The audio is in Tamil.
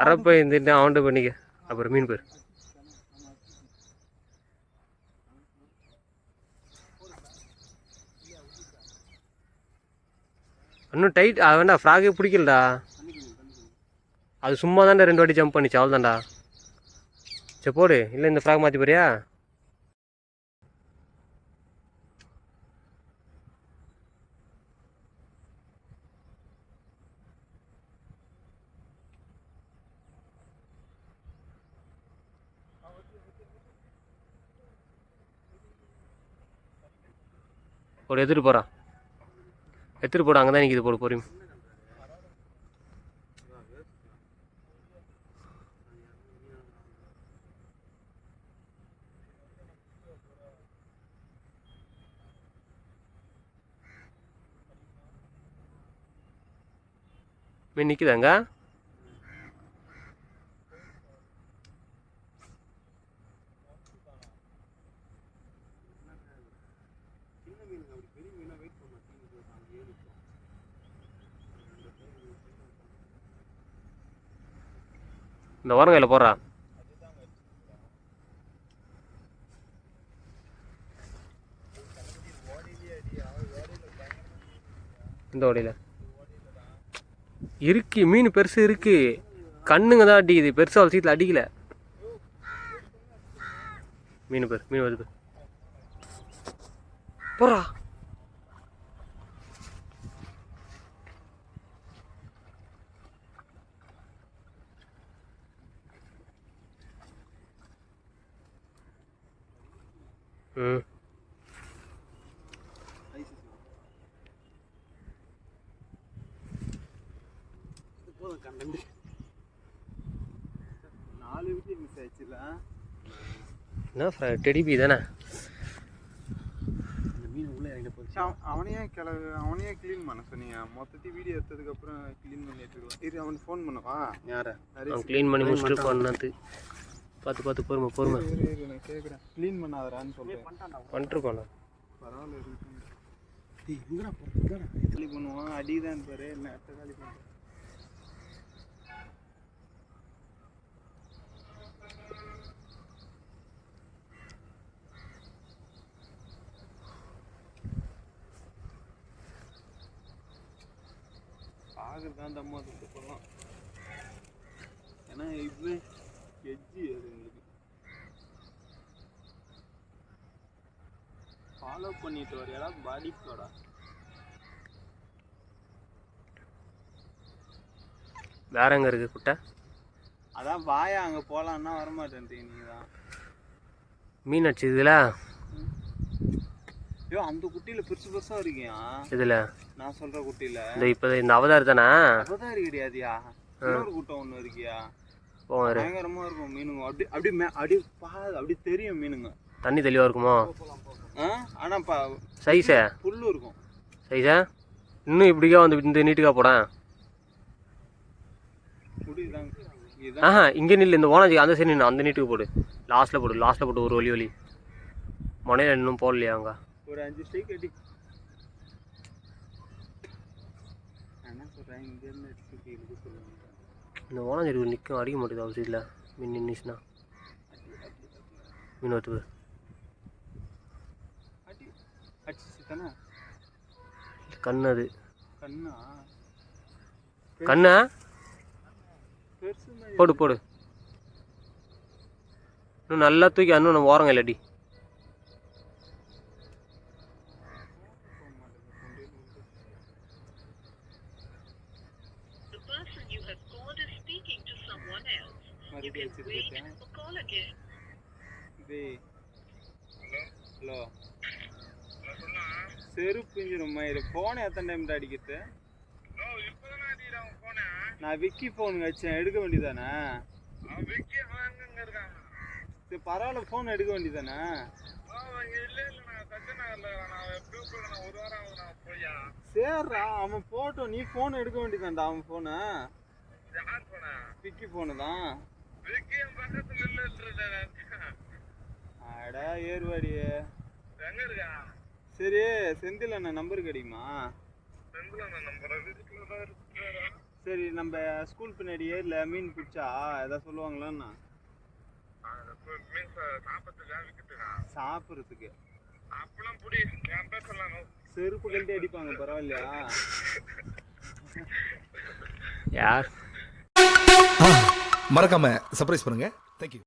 அரப்பை இருந்துட்டு அவன்கிட்ட பண்ணிக்க. அப்புறம் மீன் பேர் இன்னும் டைட். அது வேண்டா, ஃப்ராகே பிடிக்கலடா. அது சும்மா தான்டா 2 வாட்டி ஜம்ப் பண்ணிச்சு, அவ்வளோ தான்டா. சரி போடு, இல்லை இந்த ஃப்ராக் மாற்றி போறியா? ஒரு எடுத்துகிட்டு போகிறான், எடுத்துகிட்டு போட. அங்கே தான் நிற்கிது, போடு பொறுமை. மீன் நிற்குதாங்க. இந்த ஓரங்கையில் போடுறா. இந்த ஓடையில் இருக்கு மீன், பெருசு இருக்கு. கண்ணுங்க தான் அடிக்குது, பெருசாக ஒரு சீட்டில் அடிக்கல. மீன் பேர், மீன் வருது போறா. ம் என்ன டெடிபி தானே. அவனையே க்ளீன் பண்ண சொன்னீங்க. மொத்தத்தையும் வீடியோ எடுத்ததுக்கப்புறம் க்ளீன் பண்ணிட்டு இருக்கலாம். இது அவனுக்கு ஃபோன் பண்ணவா? யாரை? அவன் க்ளீன் பண்ணி முடிச்சுட்டு பண்ணது. பார்த்து பொறுமை. நான் கேட்குறேன், க்ளீன் பண்ணாதரான்னு சொல்கிறேன். பண்ணிட்டுருக்கோண்ணா, பரவாயில்ல இருக்கு. எங்கடா போகிறேன் காலி பண்ணுவான், அடிதான் பாரு. என்ன அடுத்த காலி பண்ணுறேன். ஆகுதான் தம்மா துட்டு போடலாம். ஏன்னா இப்போ எஜ்ஜி அது எங்களுக்கு ஃபாலோ பண்ணிட்டு வரையா பாடி போடா. வேற எங்கே இருக்குது குட்டை? அதான் வாயா அங்கே போகலான்னா வரமாட்டேன்றீங்க நீங்கள் தான். மீன் அடிச்சதுல ஐயோ அந்த குட்டியில் பெருசாக இருக்கியா? இதில் நான் சொல்கிற குட்டியில் இந்த இப்போ இந்த அவதார் தானே? அவதாரி கிடையாதியா, இன்னொரு கூட்டம் ஒன்று இருக்கியா? போவாரு, பயங்கரமாக இருக்கும் மீனுங்க. அப்படி தெரியும் மீனுங்க. தண்ணி தெளிவாக இருக்குமோ? ஆனால் சைஸா புல்லு இருக்கும். சைஸா இன்னும் இப்படிக்கா வந்து இந்த நீட்டுக்கா போடா. ஆஹா இங்கே நில்லு, இந்த ஓனாஜி அந்த சைடு நின்று அந்த நீட்டுக்கு போடு. லாஸ்ட்டில் போட்டு ஒரு வழி முனையில் இன்னும் போடலையா? அங்கே ஒரு 5 ஸ்ட்ரைக் அடி. என்ன சொல்கிறேன், இங்கேருந்து எடுத்து இருக்கு சொல்லுவாங்க. இந்த ஓனாஜி நிற்கும், அடிக்க மாட்டேங்குது அவர் சைடில். மீன் நின்றுச்சுன்னா மீன் வருது அடிச்சு தானே. கண்ணு, அது கண்ணா கண்ணா பெருசு. போடு இன்னும் நல்லா தூக்கி இன்னும் நம்ம ஓரங்க இல்லடி. ஹலோ செருப்பு பிஞ்சிரும் மயிறு. ஃபோனை எத்தனை டைம் அடிக்கிறது? நான் விக்கி ஃபோன் வச்சேன், எடுக்க வேண்டியதானே? சரி பரவாயில்ல, ஃபோன் எடுக்க வேண்டியதானே? சரிடா அவன் போட்டோம், நீ ஃபோன் எடுக்க வேண்டியதான்டா. அவன் ஃபோனை விக்கி ஃபோனு தான். அடா ஏறுவாடி. சரி செந்தில் அண்ணா நம்பர் கிடைக்குமா? சரி நம்ம ஸ்கூல் பின்னாடி ஏரியில் மீன் பிடிச்சா எதாவது சொல்லுவாங்களாண்ணா? சாப்பிட்றதுக்கு செருப்பு கழட்டி அடிப்பாங்க, பரவாயில்லையா? யார் மறக்காம சர்ப்ரைஸ் பண்ணுங்க. தேங்க்யூ.